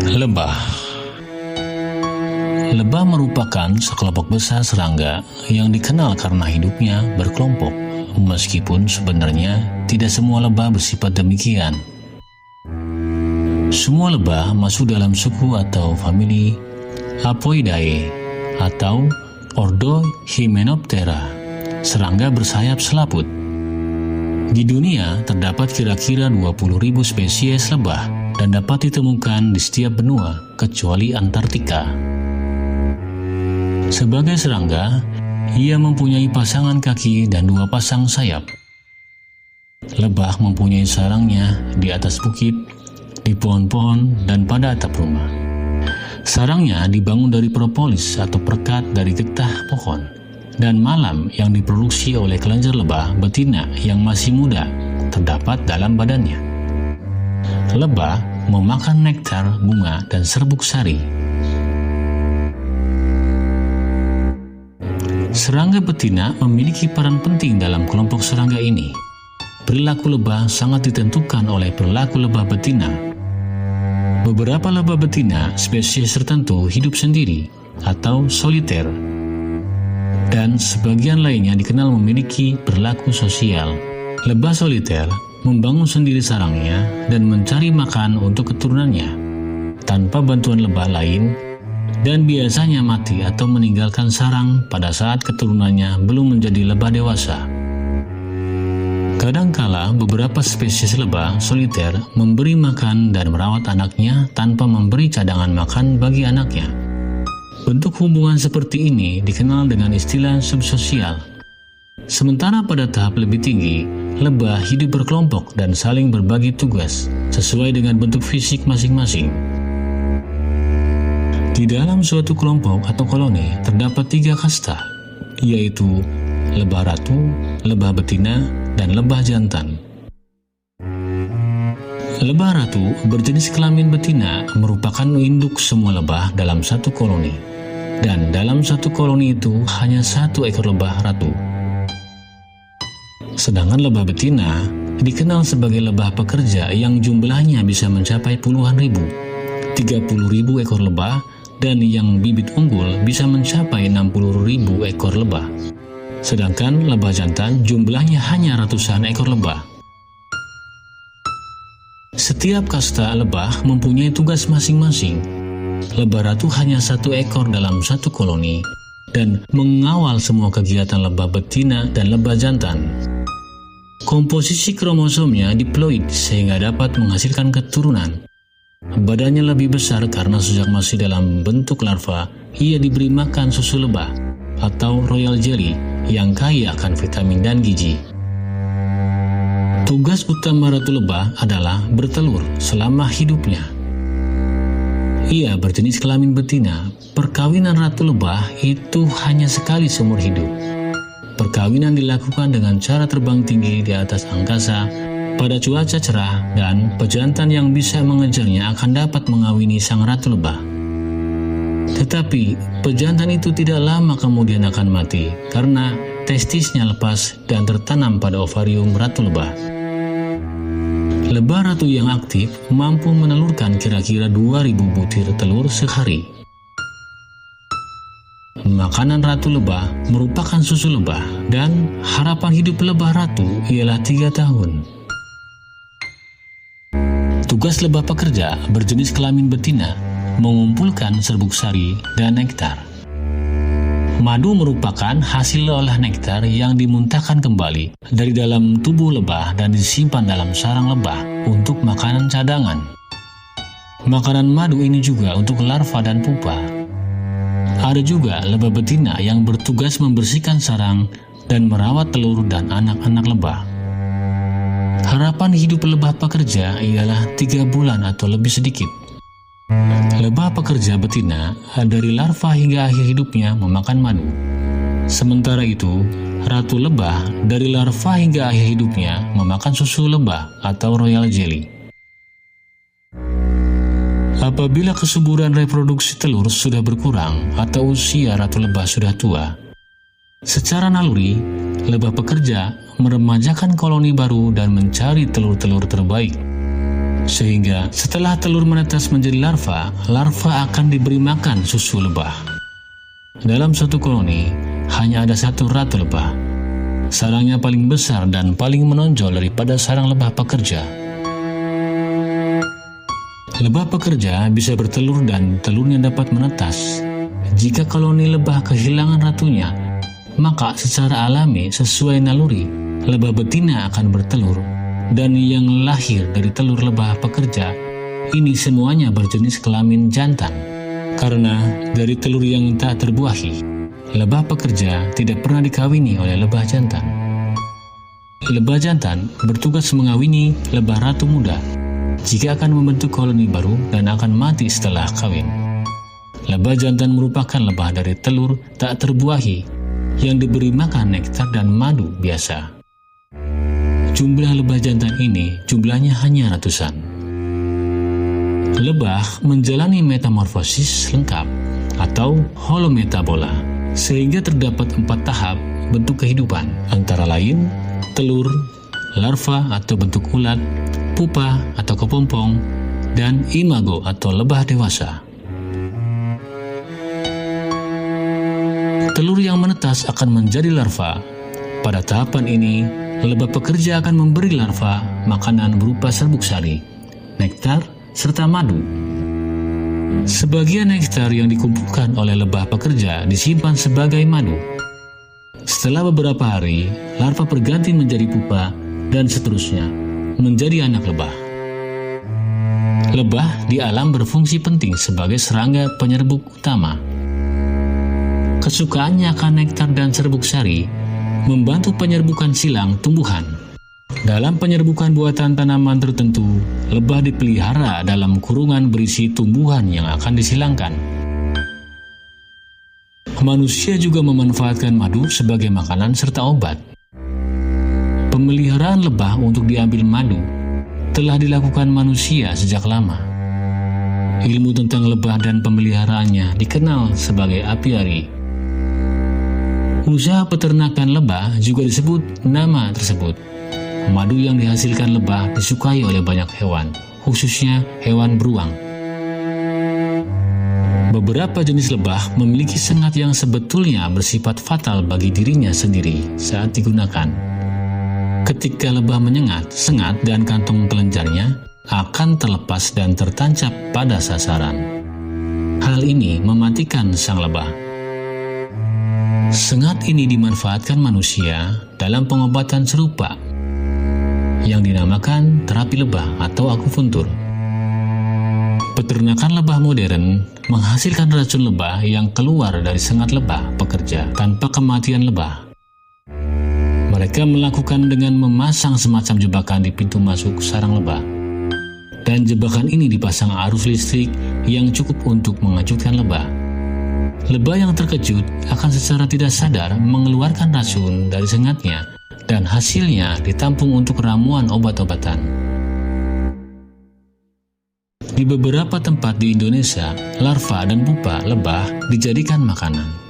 Lebah. Lebah merupakan sekelompok besar serangga yang dikenal karena hidupnya berkelompok, meskipun sebenarnya tidak semua lebah bersifat demikian. Semua lebah masuk dalam suku atau famili Apoidae atau ordo Hymenoptera, serangga bersayap selaput. Di dunia terdapat kira-kira 20.000 spesies lebah dan dapat ditemukan di setiap benua kecuali Antartika. Sebagai serangga, ia mempunyai pasangan kaki dan 2 pasang sayap. Lebah mempunyai sarangnya di atas bukit, di pohon-pohon, dan pada atap rumah. Sarangnya dibangun dari propolis atau perekat dari getah pohon, dan malam yang diproduksi oleh kelenjar lebah betina yang masih muda terdapat dalam badannya. Lebah memakan nektar, bunga, dan serbuk sari. Serangga betina memiliki peran penting dalam kelompok serangga ini. Perilaku lebah sangat ditentukan oleh perilaku lebah betina. Beberapa lebah betina spesies tertentu hidup sendiri atau soliter, dan sebagian lainnya dikenal memiliki perilaku sosial. Lebah soliter membangun sendiri sarangnya dan mencari makan untuk keturunannya tanpa bantuan lebah lain, dan biasanya mati atau meninggalkan sarang pada saat keturunannya belum menjadi lebah dewasa. Kadangkala beberapa spesies lebah soliter memberi makan dan merawat anaknya tanpa memberi cadangan makan bagi anaknya. Bentuk hubungan seperti ini dikenal dengan istilah subsosial. Sementara pada tahap lebih tinggi, lebah hidup berkelompok dan saling berbagi tugas sesuai dengan bentuk fisik masing-masing. Di dalam suatu kelompok atau koloni terdapat 3 kasta, yaitu lebah ratu, lebah betina, dan lebah jantan. Lebah ratu berjenis kelamin betina merupakan induk semua lebah dalam satu koloni, dan dalam satu koloni itu hanya 1 ekor lebah ratu. Sedangkan lebah betina dikenal sebagai lebah pekerja yang jumlahnya bisa mencapai puluhan ribu, 30.000 ekor lebah, dan yang bibit unggul bisa mencapai 60.000 ekor lebah. Sedangkan lebah jantan jumlahnya hanya ratusan ekor lebah. Setiap kasta lebah mempunyai tugas masing-masing. Lebah ratu hanya 1 ekor dalam satu koloni dan mengawal semua kegiatan lebah betina dan lebah jantan. Komposisi kromosomnya diploid sehingga dapat menghasilkan keturunan. Badannya lebih besar karena sejak masih dalam bentuk larva, ia diberi makan susu lebah atau royal jelly yang kaya akan vitamin dan gizi. Tugas utama ratu lebah adalah bertelur selama hidupnya. Ia berjenis kelamin betina. Perkawinan ratu lebah itu hanya sekali seumur hidup. Perkawinan dilakukan dengan cara terbang tinggi di atas angkasa pada cuaca cerah, dan pejantan yang bisa mengejarnya akan dapat mengawini sang ratu lebah. Tetapi pejantan itu tidak lama kemudian akan mati karena testisnya lepas dan tertanam pada ovarium ratu lebah. Lebah ratu yang aktif mampu menelurkan kira-kira 2.000 butir telur sehari. Makanan ratu lebah merupakan susu lebah, dan harapan hidup lebah ratu ialah 3 tahun. Tugas lebah pekerja berjenis kelamin betina mengumpulkan serbuk sari dan nektar. Madu merupakan hasil olah nektar yang dimuntahkan kembali dari dalam tubuh lebah dan disimpan dalam sarang lebah untuk makanan cadangan. Makanan madu ini juga untuk larva dan pupa. Ada juga lebah betina yang bertugas membersihkan sarang dan merawat telur dan anak-anak lebah. Harapan hidup lebah pekerja ialah 3 bulan atau lebih sedikit. Lebah pekerja betina dari larva hingga akhir hidupnya memakan madu. Sementara itu, ratu lebah dari larva hingga akhir hidupnya memakan susu lebah atau royal jelly. Apabila kesuburan reproduksi telur sudah berkurang atau usia ratu lebah sudah tua, secara naluri, lebah pekerja meremajakan koloni baru dan mencari telur-telur terbaik. Sehingga setelah telur menetas menjadi larva, larva akan diberi makan susu lebah. Dalam suatu koloni, hanya ada satu ratu lebah. Sarangnya paling besar dan paling menonjol daripada sarang lebah pekerja. Lebah pekerja bisa bertelur dan telurnya dapat menetas. Jika koloni lebah kehilangan ratunya, maka secara alami sesuai naluri, lebah betina akan bertelur. Dan yang lahir dari telur lebah pekerja, ini semuanya berjenis kelamin jantan. Karena dari telur yang tak terbuahi, lebah pekerja tidak pernah dikawini oleh lebah jantan. Lebah jantan bertugas mengawini lebah ratu muda jika akan membentuk koloni baru dan akan mati setelah kawin. Lebah jantan merupakan lebah dari telur tak terbuahi yang diberi makan nektar dan madu biasa. Jumlah lebah jantan ini jumlahnya hanya ratusan. Lebah menjalani metamorfosis lengkap atau holometabola, sehingga terdapat 4 tahap bentuk kehidupan, antara lain telur, larva atau bentuk ulat, pupa atau kepompong, dan imago atau lebah dewasa. Telur yang menetas akan menjadi larva. Pada tahapan ini, lebah pekerja akan memberi larva makanan berupa serbuk sari, nektar, serta madu. Sebagian nektar yang dikumpulkan oleh lebah pekerja disimpan sebagai madu. Setelah beberapa hari, larva berganti menjadi pupa dan seterusnya, menjadi anak lebah. Lebah di alam berfungsi penting sebagai serangga penyerbuk utama. Kesukaannya akan nektar dan serbuk sari membantu penyerbukan silang tumbuhan. Dalam penyerbukan buatan tanaman tertentu, lebah dipelihara dalam kurungan berisi tumbuhan yang akan disilangkan. Manusia juga memanfaatkan madu sebagai makanan serta obat. Pemeliharaan lebah untuk diambil madu telah dilakukan manusia sejak lama. Ilmu tentang lebah dan pemeliharaannya dikenal sebagai apiari. Usaha peternakan lebah juga disebut nama tersebut. Madu yang dihasilkan lebah disukai oleh banyak hewan, khususnya hewan beruang. Beberapa jenis lebah memiliki sengat yang sebetulnya bersifat fatal bagi dirinya sendiri saat digunakan. Ketika lebah menyengat, sengat dan kantong kelenjarnya akan terlepas dan tertancap pada sasaran. Hal ini mematikan sang lebah. Sengat ini dimanfaatkan manusia dalam pengobatan serupa yang dinamakan terapi lebah atau akupuntur. Peternakan lebah modern menghasilkan racun lebah yang keluar dari sengat lebah pekerja tanpa kematian lebah. Mereka melakukan dengan memasang semacam jebakan di pintu masuk sarang lebah. Dan jebakan ini dipasang arus listrik yang cukup untuk mengejutkan lebah. Lebah yang terkejut akan secara tidak sadar mengeluarkan racun dari sengatnya dan hasilnya ditampung untuk ramuan obat-obatan. Di beberapa tempat di Indonesia, larva dan pupa lebah dijadikan makanan.